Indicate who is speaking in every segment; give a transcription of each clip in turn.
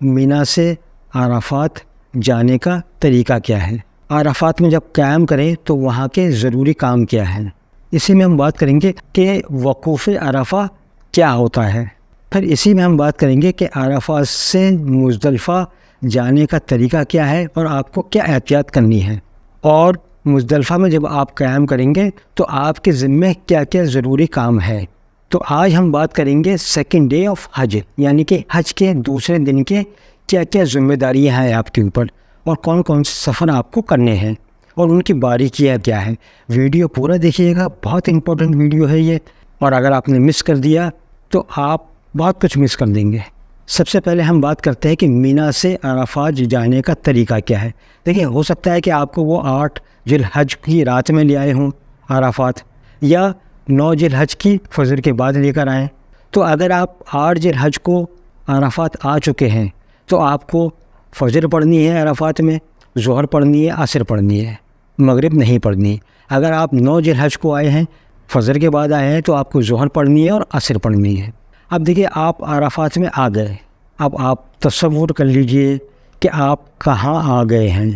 Speaker 1: مینا سے عرفات جانے کا طریقہ کیا ہے، عرفات میں جب قیام کریں تو وہاں کے ضروری کام کیا ہیں، اسی میں ہم بات کریں گے کہ وقوف عرفہ کیا ہوتا ہے. پھر اسی میں ہم بات کریں گے کہ عرفات سے مزدلفہ جانے کا طریقہ کیا ہے اور آپ کو کیا احتیاط کرنی ہے، اور مزدلفہ میں جب آپ قیام کریں گے تو آپ کے ذمے کیا کیا ضروری کام ہے. تو آج ہم بات کریں گے سیکنڈ ڈے آف حج، یعنی کہ حج کے دوسرے دن کے کیا کیا ذمہ داریاں ہیں آپ کے اوپر، اور کون کون سے سفر آپ کو کرنے ہیں اور ان کی باریکیاں کیا ہے. ویڈیو پورا دیکھیے گا، بہت امپورٹنٹ ویڈیو ہے یہ، اور اگر آپ نے مس کر دیا تو آپ بہت کچھ مس کر دیں گے. سب سے پہلے ہم بات کرتے ہیں کہ مینا سے عرفات جانے کا طریقہ کیا ہے. دیکھیں، ہو سکتا ہے کہ آپ کو وہ 8 ذی الحج کی رات میں لے آئے ہوں عرفات، یا 9 ذی الحج کی فجر کے بعد لے کر آئیں. تو اگر آپ 8 ذی الحج کو عرفات آ چکے ہیں تو آپ کو فجر پڑھنی ہے عرفات میں، ظہر پڑھنی ہے، عصر پڑھنی ہے، مغرب نہیں پڑھنی. اگر آپ 9 ذی الحج کو آئے ہیں، فجر کے بعد آئے ہیں، تو آپ کو ظہر پڑھنی ہے اور عصر پڑھنی ہے. اب دیکھیے، آپ عرفات میں آ گئے، اب آپ تصور کر لیجئے کہ آپ کہاں آ گئے ہیں.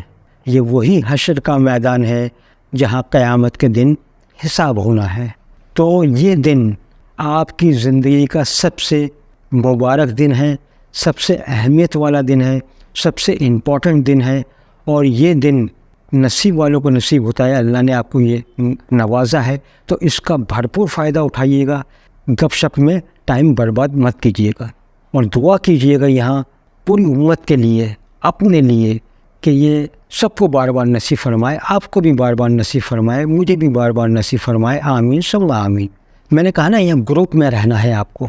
Speaker 1: یہ وہی حشر کا میدان ہے جہاں قیامت کے دن حساب ہونا ہے. تو یہ دن آپ کی زندگی کا سب سے مبارک دن ہے، سب سے اہمیت والا دن ہے، سب سے امپورٹنٹ دن ہے، اور یہ دن نصیب والوں کو نصیب ہوتا ہے. اللہ نے آپ کو یہ نوازا ہے تو اس کا بھرپور فائدہ اٹھائیے گا. گپ شپ میں ٹائم برباد مت کیجیے گا، اور دعا کیجیے گا یہاں پوری امت کے لیے، اپنے لیے، کہ یہ سب کو بار بار نصیب فرمائے، آپ کو بھی بار بار نصیب فرمائے، مجھے بھی بار بار نصیب فرمائے. آمین ثم آمین. میں نے کہا نا، یہ گروپ میں رہنا ہے آپ کو.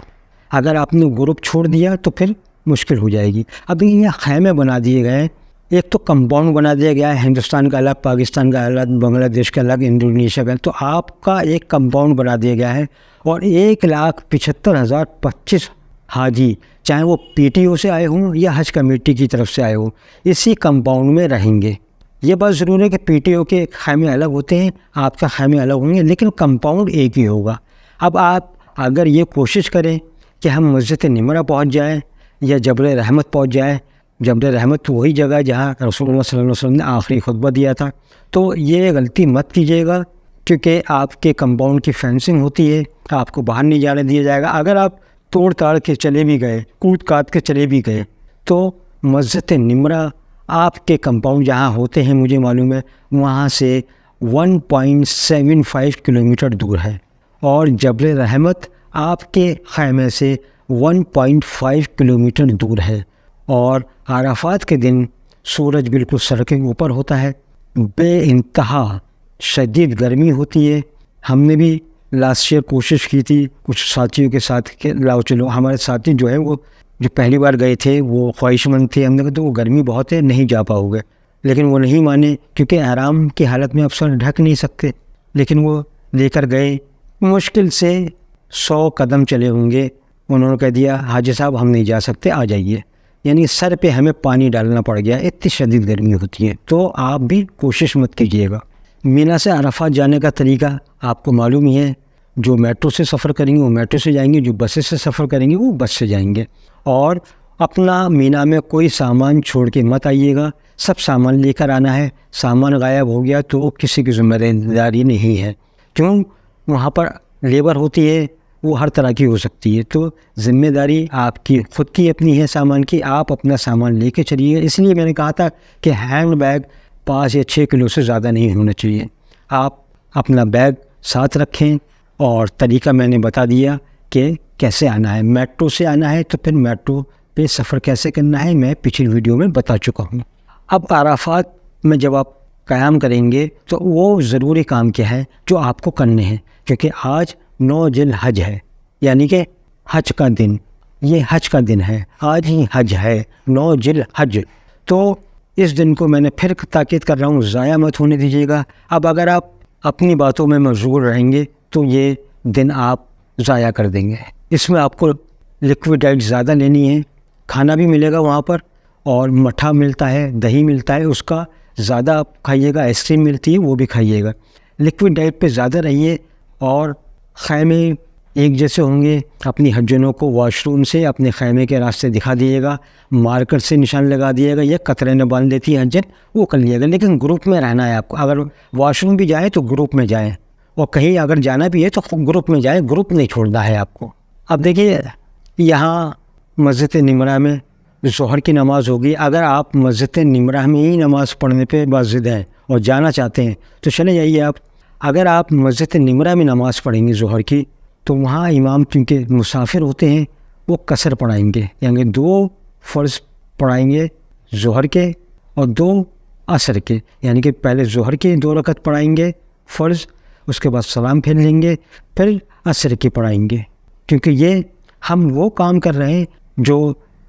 Speaker 1: اگر آپ نے گروپ چھوڑ دیا تو پھر مشکل ہو جائے گی. اب یہ خیمے بنا دیے گئے ہیں، ایک تو کمپاؤنڈ بنا دیا گیا ہے، ہندوستان کا الگ، پاکستان کا الگ، بنگلہ دیش کا الگ، انڈونیشیا کا الگ. تو آپ کا ایک کمپاؤنڈ بنا دیا گیا ہے، اور 1,75,025 حاجی، چاہے وہ پی ٹی او سے آئے ہوں یا حج کمیٹی کی طرف سے آئے ہوں، اسی کمپاؤنڈ میں رہیں گے. یہ بات ضرور ہے کہ پی ٹی او کے خیمے الگ ہوتے ہیں، آپ کا خیمے الگ ہوں گے، لیکن کمپاؤنڈ ایک ہی ہوگا. اب آپ اگر یہ کوشش کریں کہ ہم مسجد نمرہ پہنچ جائیں یا جبل رحمت پہنچ جائیں، جبل رحمت تو وہی جگہ جہاں رسول اللہ صلی اللہ علیہ وسلم نے آخری خطبہ دیا تھا، تو یہ غلطی مت کیجیے گا، کیونکہ آپ کے کمپاؤنڈ کی فینسنگ ہوتی ہے، آپ کو باہر نہیں جانے دیا جائے گا. اگر آپ توڑ تاڑ کے چلے بھی گئے، کود کاٹ کے چلے بھی گئے، تو مسجد نمرہ آپ کے کمپاؤنڈ جہاں ہوتے ہیں، مجھے معلوم ہے، وہاں سے 1.75 کلومیٹر دور ہے، اور جبل رحمت آپ کے خیمے سے 1.5 کلومیٹر دور ہے. اور عرفات کے دن سورج بالکل سر کے اوپر ہوتا ہے، بے انتہا شدید گرمی ہوتی ہے. ہم نے بھی لاسٹ ایئر کوشش کی تھی کچھ ساتھیوں کے ساتھ کہ لاؤ چلو، ہمارے ساتھی جو ہیں وہ جو پہلی بار گئے تھے وہ خواہش مند تھے. ہم نے کہا تو وہ گرمی بہت ہے، نہیں جا پاؤ گے، لیکن وہ نہیں مانے، کیونکہ احرام کی حالت میں افسر ڈھک نہیں سکتے. لیکن وہ لے کر گئے، مشکل سے 100 قدم چلے ہوں گے. انہوں نے کہہ دیا حاجی صاحب ہم نہیں جا سکتے، آ جائیے. یعنی سر پہ ہمیں پانی ڈالنا پڑ گیا، اتنی شدید گرمی ہوتی ہے. تو آپ بھی کوشش مت کیجیے گا. مینا سے عرفات جانے کا طریقہ آپ کو معلوم ہی ہے. جو میٹرو سے سفر کریں گے وہ میٹرو سے جائیں گے، جو بسیں سے سفر کریں گے وہ بس سے جائیں گے. اور اپنا مینا میں کوئی سامان چھوڑ کے مت آئیے گا، سب سامان لے کر آنا ہے. سامان غائب ہو گیا تو کسی کی ذمہ داری نہیں ہے، کیوں؟ وہاں پر لیبر ہوتی ہے، وہ ہر طرح کی ہو سکتی ہے. تو ذمہ داری آپ کی خود کی اپنی ہے سامان کی، آپ اپنا سامان لے کے چلیے. اس لیے میں نے کہا تھا کہ ہینڈ بیگ 5 یا 6 کلو سے زیادہ نہیں ہونا چاہیے. آپ اپنا بیگ ساتھ رکھیں، اور طریقہ میں نے بتا دیا کہ کیسے آنا ہے. میٹرو سے آنا ہے تو پھر میٹرو پہ سفر کیسے کرنا ہے میں پچھلی ویڈیو میں بتا چکا ہوں. اب عرفات میں جب آپ قیام کریں گے تو وہ ضروری کام کیا ہے جو آپ کو کرنے ہیں، کیونکہ آج 9 ذی الحج ہے، یعنی کہ حج کا دن. یہ حج کا دن ہے، آج ہی حج ہے، 9 ذی الحج. تو اس دن کو میں نے پھر تاکید کر رہا ہوں، ضائع مت ہونے دیجیے گا. اب اگر آپ اپنی باتوں میں مشغول رہیں گے تو یہ دن آپ ضائع کر دیں گے. اس میں آپ کو لیکوڈ ڈائٹ زیادہ لینی ہے، کھانا بھی ملے گا وہاں پر، اور مٹھا ملتا ہے، دہی ملتا ہے، اس کا زیادہ آپ کھائیے گا. آئس کریم ملتی ہے وہ بھی کھائیے گا. لیکوڈ ڈائٹ پہ زیادہ رہیے، اور خیمے ایک جیسے ہوں گے. اپنی ہجنوں کو واش روم سے اپنے خیمے کے راستے دکھا دیے گا, مارکر سے نشان لگا دیے گا, یا قطرے نے باندھ دیتی ہے ہجن, وہ کر لیے گا. لیکن گروپ میں رہنا ہے آپ کو. اگر واش روم بھی جائیں تو گروپ میں جائیں, اور کہیں اگر جانا بھی ہے تو گروپ میں جائیں, گروپ نہیں چھوڑنا ہے آپ کو. اب دیکھیے یہاں مسجد نمرہ میں ظہر کی نماز ہوگی. اگر آپ مسجد نمرہ میں ہی نماز پڑھنے پہ باضد ہیں اور جانا چاہتے ہیں تو چلے جائیے آپ. اگر آپ مسجد نمرہ میں نماز پڑھیں گے ظہر کی, تو وہاں امام کیونکہ مسافر ہوتے ہیں وہ قصر پڑھائیں گے, یعنی 2 فرض پڑھائیں گے ظہر کے اور 2 عصر کے. یعنی کہ پہلے ظہر کے 2 رکعت پڑھائیں گے فرض, اس کے بعد سلام پھیر لیں گے, پھر عصر کی پڑھائیں گے. کیونکہ یہ ہم وہ کام کر رہے ہیں جو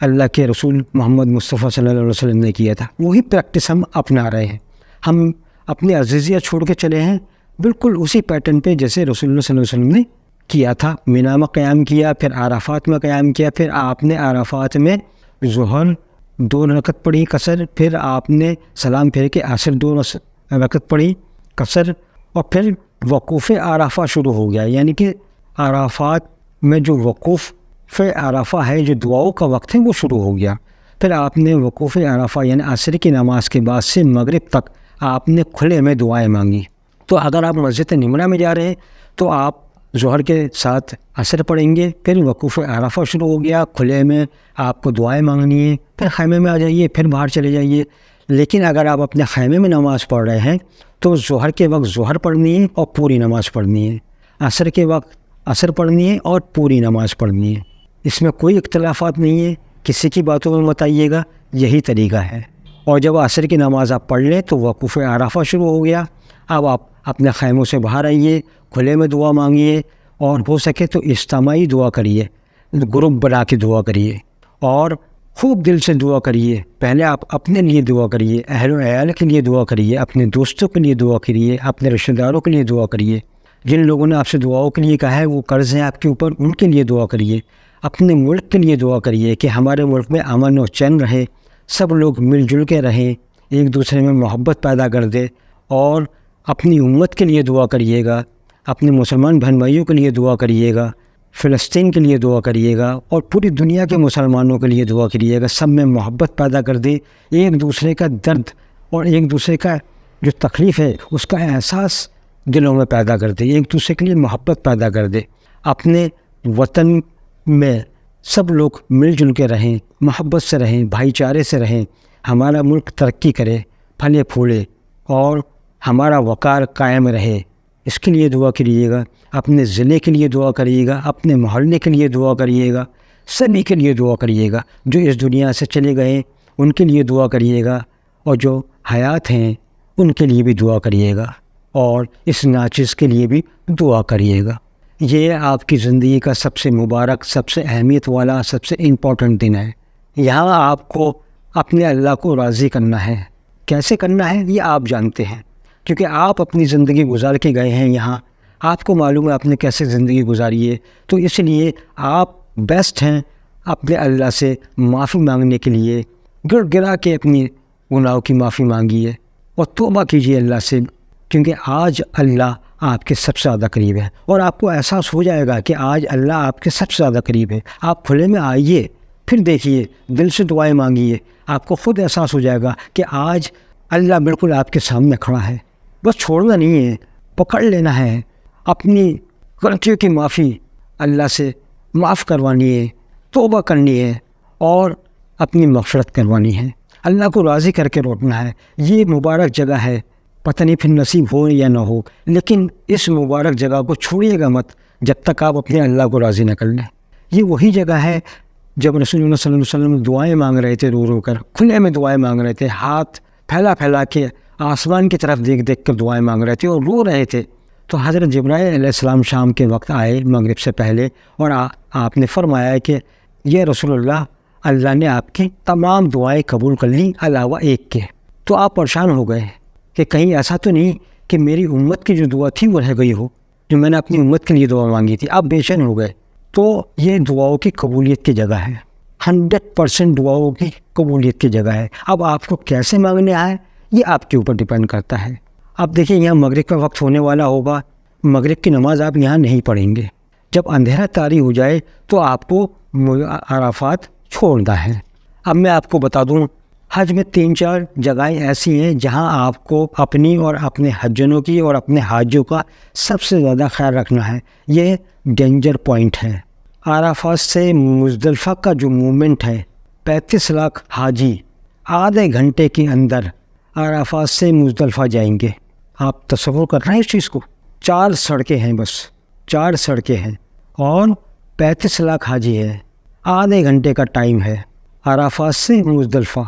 Speaker 1: اللہ کے رسول محمد مصطفیٰ صلی اللہ علیہ وسلم نے کیا تھا, وہی پریکٹس ہم اپنا رہے ہیں. ہم اپنی عزیزیت چھوڑ کے چلے ہیں بالکل اسی پیٹرن پہ جیسے رسول اللہ صلی اللہ علیہ وسلم نے کیا تھا. مینا میں قیام کیا, پھر عرفات میں قیام کیا, پھر آپ نے عرفات میں ظہر 2 رکعت پڑھی قصر, پھر آپ نے سلام پھیر کے عصر 2 رکعت پڑھی قصر, اور پھر وقوف عرفہ شروع ہو گیا. یعنی کہ عرفات میں جو وقوف عرفہ ہے, جو دعاؤں کا وقت ہے, وہ شروع ہو گیا. پھر آپ نے وقوف عرفہ یعنی عصر کی نماز کے بعد سے مغرب تک آپ نے کھلے میں دعائیں مانگی. تو اگر آپ مسجد نمرہ میں جا رہے ہیں تو آپ ظہر کے ساتھ عصر پڑھیں گے, پھر وقوف عرفہ شروع ہو گیا, کھلے میں آپ کو دعائیں مانگنی ہے, پھر خیمے میں آ جائیے, پھر باہر چلے جائیے. لیکن اگر آپ اپنے خیمے میں نماز پڑھ رہے ہیں تو ظہر کے وقت ظہر پڑھنی ہے اور پوری نماز پڑھنی ہے, عصر کے وقت عصر پڑھنی ہے اور پوری نماز پڑھنی ہے. اس میں کوئی اختلافات نہیں ہے, کسی کی باتوں میں مت آئیے گا, یہی طریقہ ہے. اور جب عصر کی نماز آپ پڑھ لیں تو وقوف عرفہ شروع ہو گیا. اب آپ اپنے خیموں سے باہر آئیے, کھلے میں دعا مانگیے, اور ہو سکے تو اجتماعی دعا کریے, گروپ بنا کے دعا کریے, اور خوب دل سے دعا کریے. پہلے آپ اپنے لیے دعا کریے, اہل و عیال کے لیے دعا کریے, اپنے دوستوں کے لیے دعا کریے, اپنے رشتہ داروں کے لیے دعا کریے. جن لوگوں نے آپ سے دعاؤں کے لیے کہا ہے, وہ قرض ہیں آپ کے اوپر, ان کے لیے دعا کریے. اپنے ملک کے لیے دعا کریے کہ ہمارے ملک میں امن و چین رہے, سب لوگ مل جل کے رہیں, ایک دوسرے میں محبت پیدا کر دے. اور اپنی امت کے لیے دعا کریے گا, اپنے مسلمان بہن بھائیوں کے لیے دعا کریے گا, فلسطین کے لیے دعا کریے گا, اور پوری دنیا کے مسلمانوں کے لیے دعا کریے گا. سب میں محبت پیدا کر دے, ایک دوسرے کا درد اور ایک دوسرے کا جو تکلیف ہے اس کا احساس دلوں میں پیدا کر دے, ایک دوسرے کے لیے محبت پیدا کر دے. اپنے وطن میں سب لوگ مل جل کے رہیں, محبت سے رہیں, بھائی چارے سے رہیں, ہمارا ملک ترقی کرے, پھلے پھولے, اور ہمارا وقار قائم رہے. اس کے لیے دعا کریے گا. اپنے ضلع کے لیے دعا کریے گا, اپنے محلے کے لیے دعا کریے گا, سبھی کے لیے دعا کریے گا. جو اس دنیا سے چلے گئے ان کے لیے دعا کریے گا, اور جو حیات ہیں ان کے لیے بھی دعا کریے گا, اور اس ناچز کے لیے بھی دعا کریے گا. یہ آپ کی زندگی کا سب سے مبارک, سب سے اہمیت والا, سب سے امپورٹنٹ دن ہے. یہاں آپ کو اپنے اللہ کو راضی کرنا ہے. کیسے کرنا ہے یہ آپ جانتے ہیں, کیونکہ آپ اپنی زندگی گزار کے گئے ہیں یہاں, آپ کو معلوم ہے آپ نے کیسے زندگی گزاری ہے. تو اس لیے آپ بیسٹ ہیں اپنے اللہ سے معافی مانگنے کے لیے. گڑ گرا کے اپنی گناہوں کی معافی مانگیے اور توبہ کیجیے اللہ سے, کیونکہ آج اللہ آپ کے سب سے زیادہ قریب ہے. اور آپ کو احساس ہو جائے گا کہ آج اللہ آپ کے سب سے زیادہ قریب ہے. آپ کھلے میں آئیے, پھر دیکھیے, دل سے دعائیں مانگیے, آپ کو خود احساس ہو جائے گا کہ آج اللہ بالکل آپ کے سامنے کھڑا ہے. بس چھوڑنا نہیں ہے, پکڑ لینا ہے, اپنی غلطیوں کی معافی اللہ سے معاف کروانی ہے, توبہ کرنی ہے, اور اپنی مغفرت کروانی ہے. اللہ کو راضی کر کے لوٹنا ہے. یہ مبارک جگہ ہے, پتہ نہیں پھر نصیب ہو یا نہ ہو, لیکن اس مبارک جگہ کو چھوڑیے گا مت جب تک آپ اپنے اللہ کو راضی نہ کر لیں. یہ وہی جگہ ہے جب رسول اللہ صلی اللہ علیہ وسلم دعائیں مانگ رہے تھے, رو رو کر کھلے میں دعائیں مانگ رہے تھے, ہاتھ پھیلا پھیلا کے آسمان کی طرف دیکھ دیکھ کر دعائیں مانگ رہے تھے اور رو رہے تھے. تو حضرت جبرائیل علیہ السلام شام کے وقت آئے مغرب سے پہلے, اور آپ نے فرمایا کہ یہ رسول اللہ نے آپ کی تمام دعائیں قبول کر لیں علاوہ ایک کے. تو آپ پریشان ہو گئے کہ کہیں ایسا تو نہیں کہ میری امت کی جو دعا تھی وہ رہ گئی ہو, جو میں نے اپنی امت کے لیے دعا مانگی تھی. آپ بے چین ہو گئے. تو یہ دعاؤں کی قبولیت کی جگہ ہے, 100% دعاؤں کی قبولیت کی جگہ ہے. اب آپ کو کیسے مانگنے آئے یہ آپ کے اوپر ڈیپینڈ کرتا ہے. اب دیکھیں یہاں مغرب کا وقت ہونے والا ہوگا, مغرب کی نماز آپ یہاں نہیں پڑھیں گے, جب اندھیرا طاری ہو جائے تو آپ کو عرفات چھوڑنا ہے۔ اب میں آپ کو بتا دوں، حج میں 3-4 جگہیں ایسی ہیں جہاں آپ کو اپنی اور اپنے حجنوں کی اور اپنے حاجیوں کا سب سے زیادہ خیال رکھنا ہے۔ یہ ڈینجر پوائنٹ ہے۔ عرفات سے مزدلفہ کا جو موومنٹ ہے، 35 لاکھ حاجی آدھے گھنٹے کے اندر عرفات سے مزدلفہ جائیں گے۔ آپ تصور کر رہے ہیں اس چیز کو؟ 4 سڑکیں ہیں، بس 4 سڑکیں ہیں اور 35 لاکھ حاجی ہے، آدھے گھنٹے کا ٹائم ہے۔ عرفات سے مزدلفہ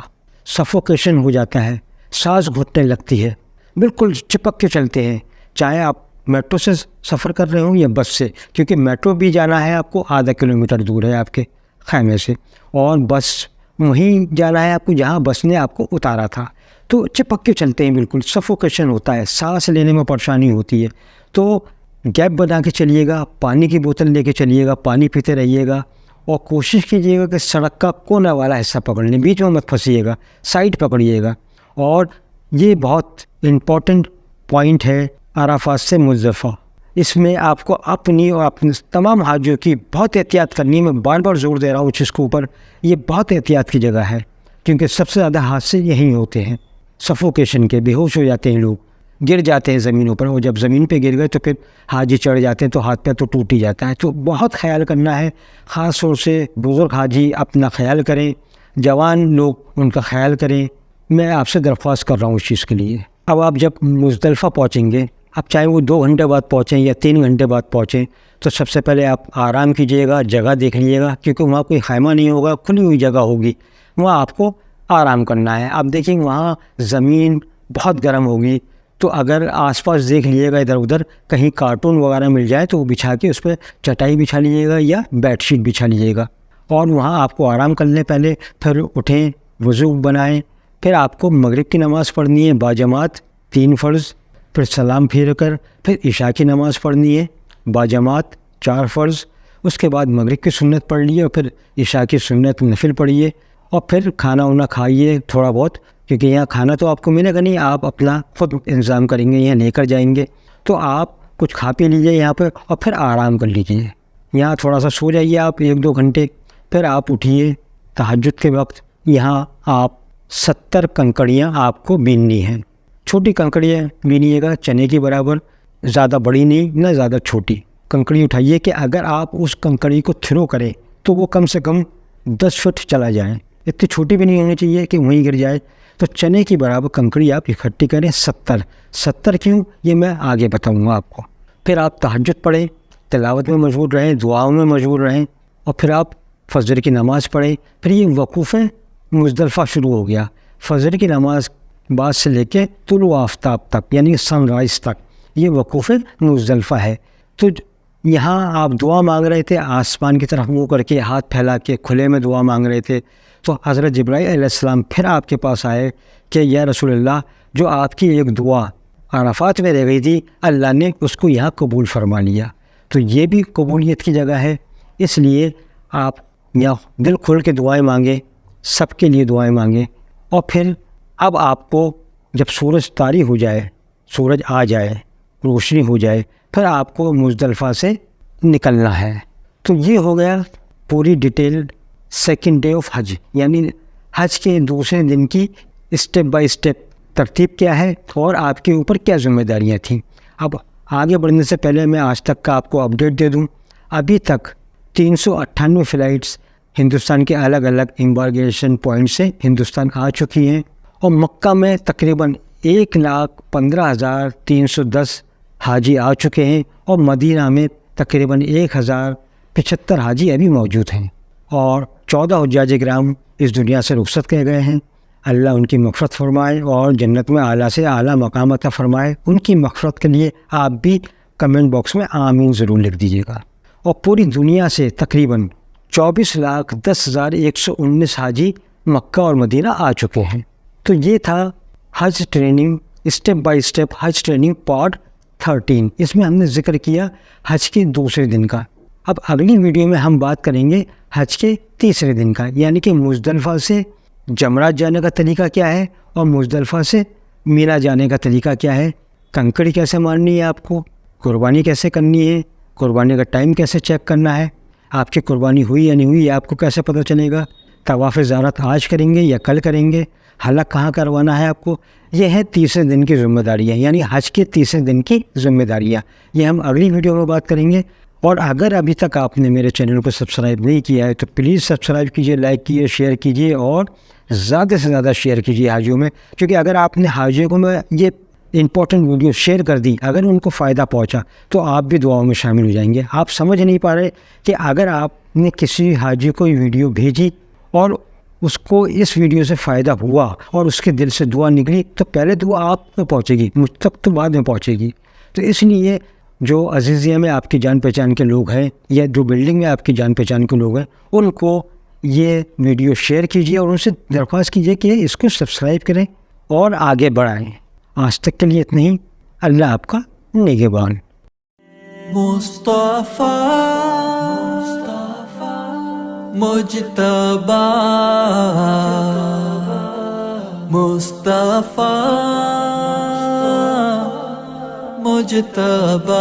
Speaker 1: سفوکیشن ہو جاتا ہے، سانس گھٹنے لگتی ہے، بالکل چپک کے چلتے ہیں، چاہے آپ میٹرو سے سفر کر رہے ہوں یا بس سے، کیونکہ میٹرو بھی جانا ہے آپ کو آدھا کلومیٹر دور ہے آپ کے خیمے سے، اور بس وہیں جانا ہے آپ کو جہاں بس نے آپ کو اتارا تھا۔ تو چپک کے چلتے ہیں، بالکل سفوکیشن ہوتا ہے، سانس لینے میں پریشانی ہوتی ہے۔ تو گیپ بنا کے چلیے گا، پانی کی بوتل لے کے چلیے گا، پانی پیتے رہیے گا، اور کوشش کیجیے گا کہ سڑک کا کونا والا حصہ پکڑ لیں، بیچ میں مت پھنسیے گا، سائڈ پکڑیے گا۔ اور یہ بہت امپورٹنٹ پوائنٹ ہے عرفات سے مزدلفہ، اس میں آپ کو اپنی اور اپنے تمام حاجیوں کی بہت احتیاط کرنی ہے۔ میں بار بار زور دے رہا ہوں چیز کے اوپر، یہ بہت احتیاط کی جگہ ہے، کیونکہ سب سے زیادہ حادثے یہیں ہوتے ہیں، سفوکیشن کے، بے ہوش ہو جاتے ہیں لوگ، گر جاتے ہیں زمینوں پر، اور جب زمین پہ گر گئے تو پھر حاجی چڑھ جاتے ہیں تو ہاتھ پہ تو ٹوٹ ہی جاتا ہے۔ تو بہت خیال کرنا ہے، خاص طور سے بزرگ حاجی اپنا خیال کریں، جوان لوگ ان کا خیال کریں۔ میں آپ سے درخواست کر رہا ہوں اس چیز کے لیے۔ اب آپ جب مزدلفہ پہنچیں گے، اب چاہے وہ 2 گھنٹے بعد پہنچیں یا 3 گھنٹے بعد پہنچیں، تو سب سے پہلے آپ آرام کیجیے گا، جگہ دیکھ لیجیے گا، کیونکہ وہاں کوئی خیمہ نہیں ہوگا، کھلی ہوئی جگہ ہوگی، وہاں آپ کو آرام کرنا ہے۔ آپ دیکھیں وہاں زمین بہت گرم ہوگی، تو اگر آس پاس دیکھ لیجیے گا ادھر ادھر کہیں کارٹون وغیرہ مل جائے تو وہ بچھا کے اس پہ چٹائی بچھا لیجیے گا یا بیڈ شیٹ بچھا لیجیے گا، اور وہاں آپ کو آرام کرنے پہلے پھر اٹھیں، وضو بنائیں، پھر آپ کو مغرب کی نماز پڑھنی ہے باجماعت 3 فرض، پھر سلام پھیر کر پھر عشاء کی نماز پڑھنی ہے باجماعت 4 فرض، اس کے بعد مغرب کی سنت پڑھ لیے اور پھر عشاء کی سنت نفل پڑھیے، اور پھر کھانا وانا کھائیے تھوڑا بہت، کیونکہ یہاں کھانا تو آپ کو ملے گا نہیں، آپ اپنا خود انتظام کریں گے، یہاں لے کر جائیں گے، تو آپ کچھ کھا پی لیجیے یہاں پہ، اور پھر آرام کر لیجیے، یہاں تھوڑا سا سو جائیے آپ 1-2 گھنٹے، پھر آپ اٹھیے تہجد کے وقت، یہاں آپ 70 کنکڑیاں آپ کو بیننی ہیں، چھوٹی کنکڑیاں بینیے گا چنے کی برابر، زیادہ بڑی نہیں نہ زیادہ چھوٹی کنکڑی اٹھائیے کہ اگر آپ اس کنکڑی کو تھرو کریں تو وہ کم سے کم 10 فٹ چلا جائے، اتنی چھوٹی بھی نہیں ہونی چاہیے کہ وہیں گر جائے، تو چنے کی برابر کنکڑی آپ اکٹھی کریں 70 کیوں یہ میں آگے بتاؤں گا آپ کو۔ پھر آپ تہجد پڑھیں، تلاوت میں مشغول رہیں، دعاؤں میں مشغول رہیں، اور پھر آپ فجر کی نماز پڑھیں۔ پھر یہ وقوف مزدلفہ شروع ہو گیا، فجر کی نماز بعد سے لے کے طلوع آفتاب تک یعنی سن رائز تک یہ وقوف مزدلفہ ہے۔ تو یہاں آپ دعا مانگ رہے تھے، آسمان کی طرف منہ کر کے ہاتھ پھیلا کے کھلے میں دعا مانگ رہے تھے، تو حضرت جبرائیل علیہ السلام پھر آپ کے پاس آئے کہ یا رسول اللہ، جو آپ کی ایک دعا عرفات میں رہ گئی تھی اللہ نے اس کو یہاں قبول فرما لیا، تو یہ بھی قبولیت کی جگہ ہے، اس لیے آپ یہاں دل کھول کے دعائیں مانگیں، سب کے لیے دعائیں مانگیں۔ اور پھر اب آپ کو جب سورج طاری ہو جائے، سورج آ جائے، روشنی ہو جائے، پھر آپ کو مزدلفہ سے نکلنا ہے۔ تو یہ ہو گیا پوری ڈیٹیلڈ سیکنڈ ڈے آف حج، یعنی حج کے دوسرے دن کی اسٹیپ بائی اسٹیپ ترتیب کیا ہے اور آپ کے اوپر کیا ذمہ داریاں تھیں۔ اب آگے بڑھنے سے پہلے میں آج تک کا آپ کو اپڈیٹ دے دوں، ابھی تک 398 فلائٹس ہندوستان کے الگ الگ امبارگیشن پوائنٹ سے ہندوستان آ چکی ہیں، اور مکہ میں تقریباً 1,15,310 حاجی آ چکے ہیں، اور مدینہ میں تقریباً 1,075 حاجی ابھی موجود ہیں، اور 14 حجاج کرام اس دنیا سے رخصت کیے گئے ہیں۔ اللہ ان کی مغفرت فرمائے اور جنت میں اعلیٰ سے اعلیٰ مقام عطا فرمائے۔ ان کی مغفرت کے لیے آپ بھی کمنٹ باکس میں آمین ضرور لکھ دیجیے گا۔ اور پوری دنیا سے تقریباً 24,10,119 حاجی مکہ اور مدینہ آ چکے ہیں۔ تو یہ تھا حج ٹریننگ اسٹیپ بائی اسٹیپ، حج ٹریننگ پارٹ 13، اس میں ہم نے ذکر کیا حج کے دوسرے دن کا۔ اب اگلی ویڈیو میں ہم بات کریں گے حج کے تیسرے دن کا، یعنی کہ مزدلفہ سے جمرات جانے کا طریقہ کیا ہے اور مزدلفہ سے مینا جانے کا طریقہ کیا ہے، کنکڑی کیسے مارنی ہے آپ کو، قربانی کیسے کرنی ہے، قربانی کا ٹائم کیسے چیک کرنا ہے, آپ کی قربانی ہوئی یا نہیں ہوئی یہ آپ کو کیسے پتہ چلے گا, طواف زیارت آج کریں گے یا کل کریں گے, حلق کہاں کروانا ہے آپ کو, یہ ہے تیسرے دن کی ذمہ داریاں, یعنی حج کے تیسرے دن کی ذمہ داریاں. یہ ہم اگلی ویڈیو میں بات کریں گے. اور اگر ابھی تک آپ نے میرے چینل کو سبسکرائب نہیں کیا ہے تو پلیز سبسکرائب کیجئے, لائک کیجئے, شیئر کیجئے اور زیادہ سے زیادہ شیئر کیجئے حاجیوں میں, کیونکہ اگر آپ نے حاجیوں کو میں یہ امپورٹنٹ ویڈیو شیئر کر دی, اگر ان کو فائدہ پہنچا تو آپ بھی دعاؤں میں شامل ہو جائیں گے. آپ سمجھ نہیں پا رہے کہ اگر آپ نے کسی حاجی کو ویڈیو بھیجی اور اس کو اس ویڈیو سے فائدہ ہوا اور اس کے دل سے دعا نکلی تو پہلے دعا آپ میں پہنچے گی, مجھ تک تو بعد میں پہنچے گی. تو اس لیے جو عزیزیہ میں آپ کی جان پہچان کے لوگ ہیں یا جو بلڈنگ میں آپ کی جان پہچان کے لوگ ہیں ان کو یہ ویڈیو شیئر کیجیے اور ان سے درخواست کیجیے کہ اس کو سبسکرائب کریں اور آگے بڑھائیں. آج تک کے لیے اتنا ہی. اللہ آپ کا نگہبان.
Speaker 2: مصطفیٰ مجتبیٰ مصطفیٰ مجتبیٰ